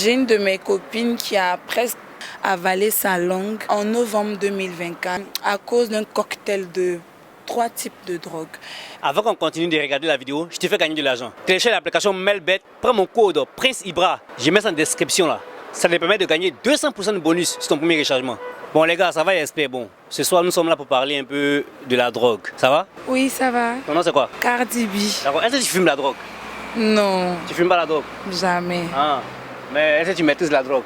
J'ai une de mes copines qui a presque avalé sa langue en novembre 2024 à cause d'un cocktail de 3 types de drogue. Avant qu'on continue de regarder la vidéo, je te fais gagner de l'argent. Télécharge l'application Melbet, prends mon code Prince Ibra, je mets ça en description là. Ça te permet de gagner 200% de bonus sur ton premier rechargement. Bon les gars, ça va j'espère. Bon, ce soir nous sommes là pour parler un peu de la drogue. Ça va? Oui, ça va. Ton nom c'est quoi? Cardi B. D'accord, est-ce que tu fumes la drogue? Non. Tu fumes pas la drogue? Jamais. Ah, mais est-ce que tu maîtrises la drogue?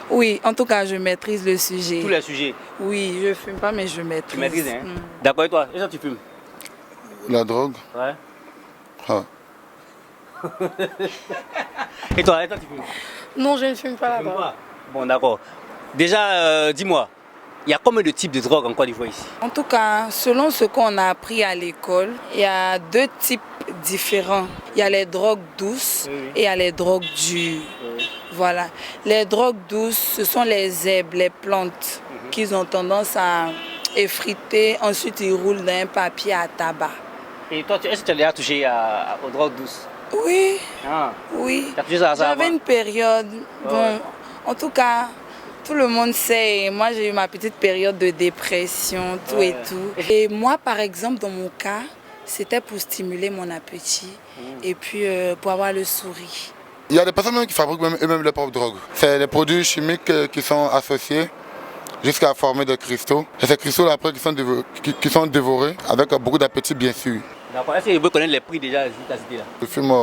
Oui, en tout cas, je maîtrise le sujet. Tous les sujets? Oui, je fume pas, mais je maîtrise. Tu maîtrises, hein? D'accord, et toi? Est-ce que tu fumes? La drogue? Ouais. Ah. Et toi tu fumes? Non, je ne fume pas Tu fumes pas? Bon, d'accord. Déjà, dis-moi, il y a combien de types de drogue en Côte d'Ivoire ici? En tout cas, selon ce qu'on a appris à l'école, il y a 2 types différents. Il y a les drogues douces et il y a les drogues dures. Voilà. Les drogues douces, ce sont les herbes, les plantes qu'ils ont tendance à effriter. Ensuite, ils roulent dans un papier à tabac. Et toi, est-ce que tu as déjà touché aux drogues douces? Oui, Ah. oui. Tu as touché ça J'avais avant? une période. Bon, ouais. en tout cas, tout le monde sait. Moi, j'ai eu ma petite période de dépression, tout et tout. Et moi, par exemple, dans mon cas, c'était pour stimuler mon appétit et puis pour avoir le sourire. Il y a des personnes même qui fabriquent eux-mêmes leurs propres drogues. C'est des produits chimiques qui sont associés jusqu'à former des cristaux. Et ces cristaux-là, après, qui sont dévorés avec beaucoup d'appétit, bien sûr. D'accord. Est-ce que vous connaissez les prix déjà de ta cité là? Je fume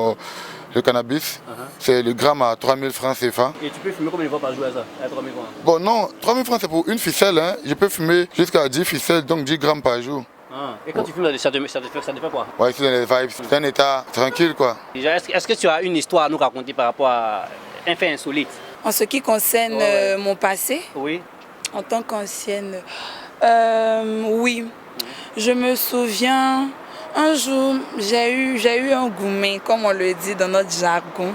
le cannabis, c'est le gramme à 3000 francs CFA. Et tu peux fumer combien de fois par jour à ça? À 3000 francs? Bon, non, 3000 francs c'est pour une ficelle. Hein. Je peux fumer jusqu'à 10 ficelles, donc 10 grammes par jour. Ah. Et quand tu fumes, ça te fait quoi? Ouais, c'est dans les vibes, c'est un état tranquille, quoi. Déjà, est-ce que tu as une histoire à nous raconter par rapport à un fait insolite? En ce qui concerne mon passé, Oui. en tant qu'ancienne, oui. Je me souviens, un jour, j'ai eu un gourmet, comme on le dit dans notre jargon.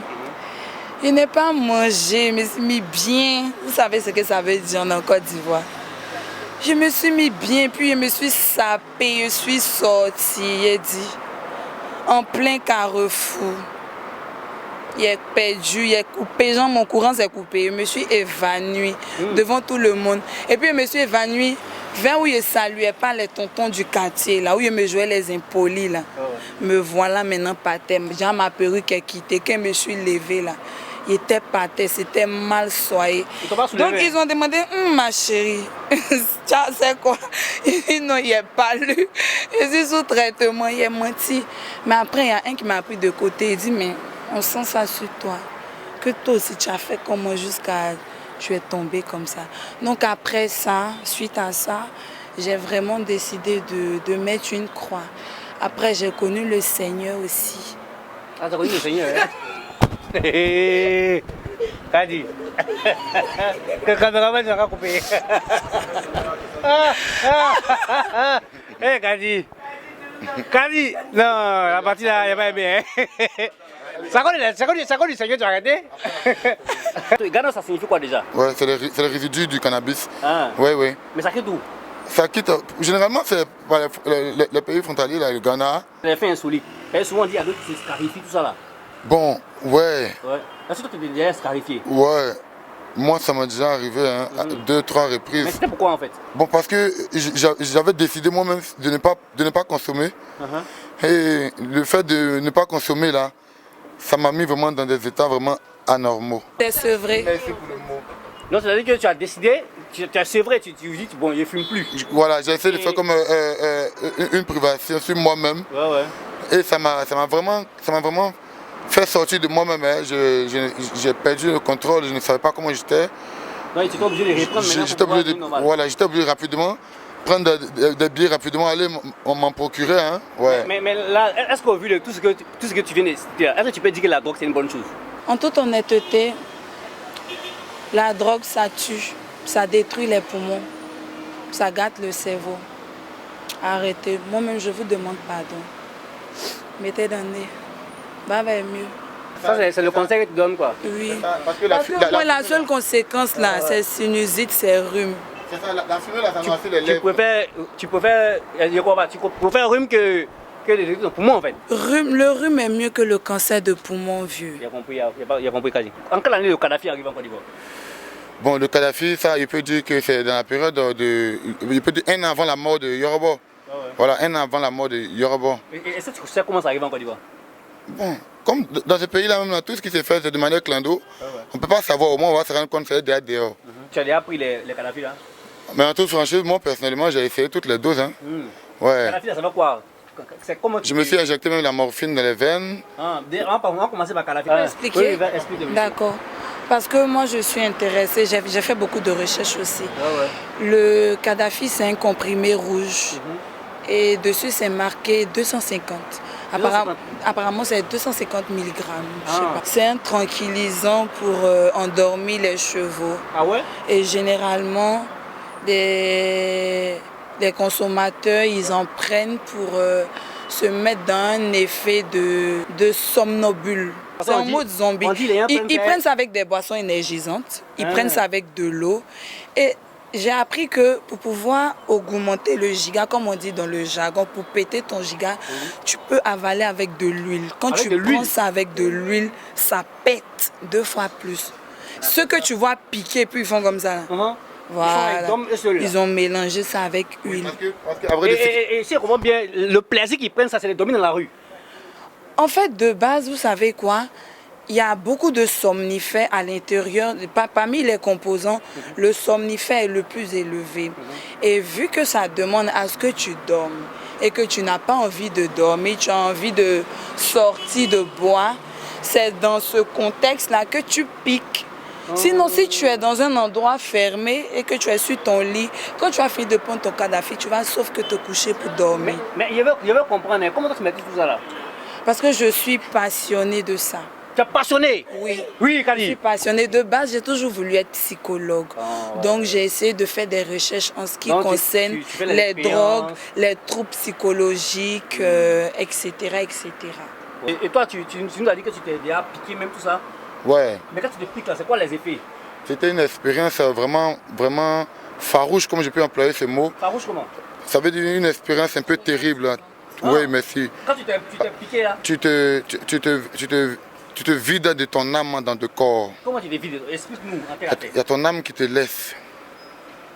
Je n'ai pas mangé, je me suis mis bien. Vous savez ce que ça veut dire en Côte d'Ivoire. Je me suis mis bien, puis je me suis sapée, je suis sortie, j'ai dit, en plein carrefour. Il est perdu, il est coupé, genre mon courant s'est coupé. Je me suis évanouie devant tout le monde. Et puis je me suis évanouie vers où je saluais pas les tontons du quartier, là où je me jouais les impolis. Là. Me voilà maintenant par terre. Genre ma perruque est quittée. Quand je me suis levée là, il était par terre, c'était mal soigné. Donc ils ont demandé, ma chérie, c'est quoi? Il dit non, il n'est pas lu. Je suis sous traitement, il est menti. Mais après, il y a un qui m'a pris de côté, il dit, mais on sent ça sur toi. Que toi aussi tu as fait comme moi jusqu'à tu es tombé comme ça. Donc après ça, suite à ça, j'ai vraiment décidé de mettre une croix. Après, j'ai connu le Seigneur aussi. Ah, tu as connu le Seigneur, hein? Hé, Kadi. Le caméraman sera coupé. Hé, Kadi. Kadi. Non, la partie là, il n'y a pas aimé. Ça connaît du Seigneur, tu as arrêté? Ghana, ça signifie quoi déjà? Ouais, c'est le résidu du cannabis. Ah. Ouais, ouais. Mais ça quitte où? Ça quitte, généralement, c'est les pays frontaliers, là, le Ghana. Les faits insolites. Et souvent, on dit à d'autres qui se clarifient tout ça là. Bon, ouais. Est-ce que tu t'es déjà scarifié? Ouais. Moi, ça m'est déjà arrivé hein, 2-3 reprises. Mais c'était pourquoi en fait? Bon, parce que j'avais décidé moi-même de ne pas consommer. Et le fait de ne pas consommer, là, ça m'a mis vraiment dans des états vraiment anormaux. C'est vrai. Merci pour le mot. Non, c'est-à-dire que tu as décidé, c'est vrai, tu dis, bon, je ne fume plus. Voilà, j'ai essayé de faire comme une privation sur moi-même. Ouais. Et ça m'a vraiment fait sortir de moi-même. Hein. J'ai perdu le contrôle, je ne savais pas comment j'étais. Non, tu étais obligé de reprendre maintenant. J'étais obligé rapidement prendre des billets rapidement, aller m'en procurer. Hein. Ouais. Mais là, est-ce qu'au vu de tout ce que tu viens de citer, est-ce que tu peux dire que la drogue c'est une bonne chose? En toute honnêteté, la drogue ça tue, ça détruit les poumons, ça gâte le cerveau. Arrêtez, moi-même je vous demande pardon. Mettez dans le nez, va vers mieux. Ça c'est le conseil que tu donnes quoi? Oui. Parce que moi, la seule conséquence là, c'est sinusite, c'est rhume. C'est ça, la fumée là, ça m'a fait les lèvres. Tu préfères rhume que que les poumons en fait. Le rhume est mieux que le cancer de poumon, vieux. Il a compris, il a compris quasi. En quelle année le Kadhafi arrive en Côte d'Ivoire? Bon, le Kadhafi, ça, il peut dire que c'est dans la période de... Il peut dire un an avant la mort de Yorobo. Ah ouais. Voilà, un an avant la mort de Yorobo. Est-ce que tu sais comment ça arrive en Côte d'Ivoire? Bon, comme dans ce pays-là, même, là, tout ce qui s'est fait, c'est de manière clando. Ah ouais. On ne peut pas savoir, au moins on va se rendre compte que c'est déjà dehors. Tu as déjà pris les Kadhafi là? Mais en toute franchise, moi personnellement, j'ai essayé toutes les doses. Hein. Ouais. Kadhafi, ça veut quoi? Comment Je me suis injecté même la morphine dans les veines. On va commencer par Kadhafi. Expliquer? Oui, explique-moi. D'accord. Parce que moi, je suis intéressée, j'ai fait beaucoup de recherches aussi. Ah ouais. Le Kadhafi, c'est un comprimé rouge. Et dessus, c'est marqué 250. Apparemment, c'est 250 mg. C'est un tranquillisant pour endormir les chevaux. Ah ouais? Et généralement, les consommateurs, ils en prennent pour se mettre dans un effet de somnobule. C'est en mode zombie. Ils prennent ça avec des boissons énergisantes, ils prennent ça avec de l'eau. Et j'ai appris que pour pouvoir augmenter le giga, comme on dit dans le jargon, pour péter ton giga, tu peux avaler avec de l'huile. Quand tu prends ça avec de l'huile, ça pète 2 fois plus. Ceux que tu vois piquer, puis ils font comme ça. Voilà. Ils ont mélangé ça avec huile. Et si on comprend bien, le plaisir qu'ils prennent, ça, c'est les dominer dans la rue. En fait, de base, vous savez quoi? Il y a beaucoup de somnifères à l'intérieur. Parmi les composants, le somnifère est le plus élevé. Et vu que ça demande à ce que tu dormes et que tu n'as pas envie de dormir, tu as envie de sortir, de boire, c'est dans ce contexte-là que tu piques. Sinon, si tu es dans un endroit fermé et que tu es sur ton lit, quand tu as fini de prendre ton Kadhafi, tu vas sauf que te coucher pour dormir. Mais je veux comprendre, comment tu maîtrises tout ça là? Parce que je suis passionnée de ça. Tu es passionné? Oui. Oui, Kali. Je suis passionnée. De base, j'ai toujours voulu être psychologue. Donc, j'ai essayé de faire des recherches en ce qui concerne les drogues, les troubles psychologiques, etc., etc. Et toi, tu nous as dit que tu t'es déjà piqué même tout ça? Ouais. Mais quand tu te piques là, c'est quoi les effets? C'était une expérience vraiment, vraiment farouche, comme je peux employer ce mot. Farouche comment? Ça veut dire une expérience un peu terrible. Hein. Oui, merci. Quand tu t'es piqué là? Tu te vides de ton âme dans ton corps. Comment tu te vides? Explique-nous. Il y a ton âme qui te laisse.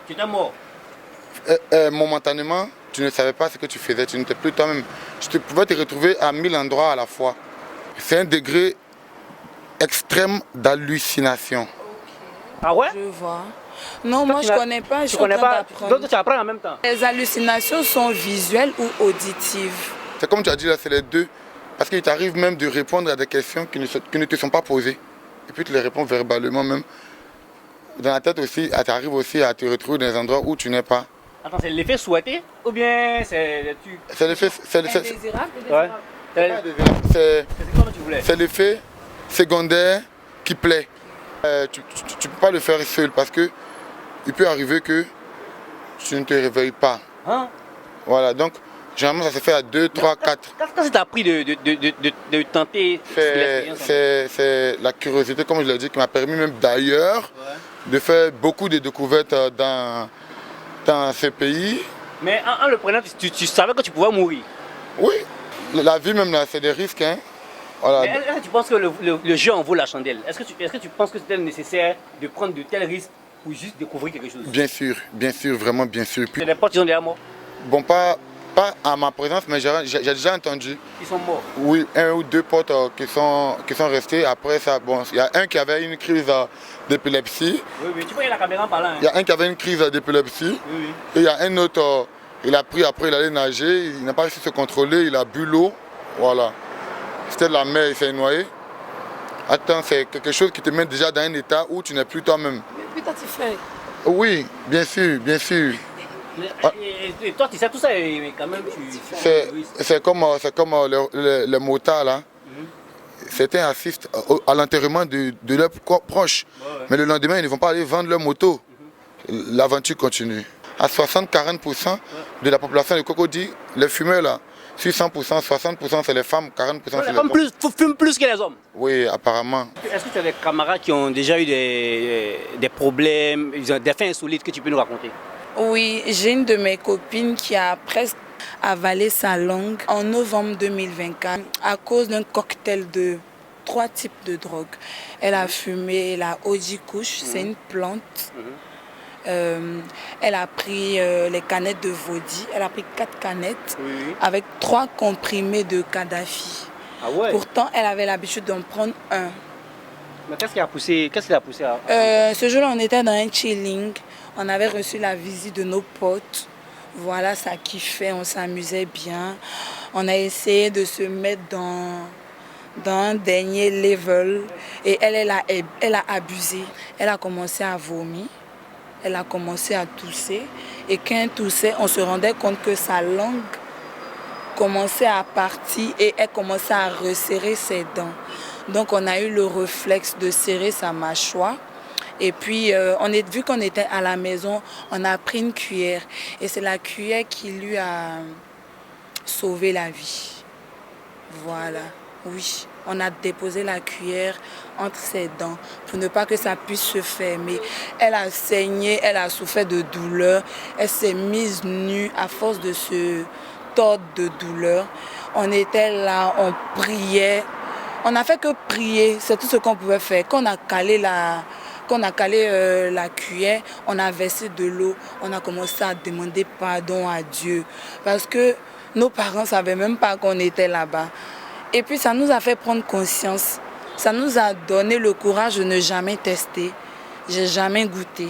Tu étais mort? Momentanément, tu ne savais pas ce que tu faisais. Tu n'étais plus toi-même. Tu pouvais te retrouver à 1000 endroits à la fois. C'est un degré extrême d'hallucination. Ah ouais? Je vois. Non, moi je ne connais pas, je suis en train d'apprendre. Donc tu apprends en même temps? Les hallucinations sont visuelles ou auditives? C'est comme tu as dit là, c'est les deux. Parce qu'il t'arrive même de répondre à des questions qui ne te sont pas posées. Et puis tu les réponds verbalement même. Dans la tête aussi, tu arrives aussi à te retrouver dans des endroits où tu n'es pas. Attends, c'est l'effet souhaité ou bien c'est... C'est l'effet... Indésirable? C'est l'effet secondaire qui plaît. Tu ne peux pas le faire seul parce que il peut arriver que tu ne te réveilles pas. Hein? Voilà, donc généralement ça se fait à 2, 3, 4. Qu'est-ce que tu as pris de tenter l'expérience? C'est la curiosité, comme je l'ai dit, qui m'a permis même d'ailleurs de faire beaucoup de découvertes dans ce pays. Mais en le prenant, tu savais que tu pouvais mourir? Oui, la vie même là, c'est des risques. Hein. Voilà. Mais est-ce que tu penses que le jeu en vaut la chandelle? Est-ce que tu penses que c'était nécessaire de prendre de tels risques pour juste découvrir quelque chose? Bien sûr, vraiment bien sûr. C'est des potes qui sont déjà morts? Bon, pas à ma présence, mais j'ai déjà entendu. Ils sont morts? Oui, 1 ou 2 potes qui sont restés. Après ça, bon, il y a un qui avait une crise d'épilepsie. Oui, tu vois, il y a la caméra en parlant. Hein. Il y a un qui avait une crise d'épilepsie. Oui. Et il y a un autre, il a pris après, il allait nager, il n'a pas réussi à se contrôler, il a bu l'eau. Voilà. C'était de la mer, il s'est noyé. Attends, c'est quelque chose qui te met déjà dans un état où tu n'es plus toi-même. Mais putain, tu fais. Oui, bien sûr. Et toi, tu sais tout ça, mais quand même, c'est comme le motard là. Certains assistent à l'enterrement de leurs proches. Mais le lendemain, ils ne vont pas aller vendre leur moto. L'aventure continue. À 60-40% de la population de Cocody, les fumeurs là, sur 100%, 60% c'est les femmes, 40% c'est les hommes. Fument plus que les hommes? Oui, apparemment. Est-ce que tu as des camarades qui ont déjà eu des problèmes, des faits insolites que tu peux nous raconter? Oui, j'ai une de mes copines qui a presque avaler sa langue en novembre 2024 à cause d'un cocktail de 3 types de drogue. Elle a fumé la Oji Kush, c'est une plante. Elle a pris les canettes de Vodi, elle a pris 4 canettes avec 3 comprimés de Kadhafi. Ah ouais. Pourtant, elle avait l'habitude d'en prendre un. Mais qu'est-ce qui a poussé, Ce jour-là, on était dans un chilling. On avait reçu la visite de nos potes. Voilà, ça kiffait, on s'amusait bien. On a essayé de se mettre dans un dernier level. Et elle a abusé. Elle a commencé à vomir. Elle a commencé à tousser. Et quand elle toussait, on se rendait compte que sa langue commençait à partir et elle commençait à resserrer ses dents. Donc on a eu le réflexe de serrer sa mâchoire. Et puis, vu qu'on était à la maison, on a pris une cuillère. Et c'est la cuillère qui lui a sauvé la vie. Voilà, oui. On a déposé la cuillère entre ses dents pour ne pas que ça puisse se fermer. Elle a saigné, elle a souffert de douleur. Elle s'est mise nue à force de se tordre de douleur. On était là, on priait. On n'a fait que prier, c'est tout ce qu'on pouvait faire. Quand on a calé la cuillère, on a versé de l'eau, on a commencé à demander pardon à Dieu. Parce que nos parents ne savaient même pas qu'on était là-bas. Et puis ça nous a fait prendre conscience. Ça nous a donné le courage de ne jamais tester. J'ai jamais goûté.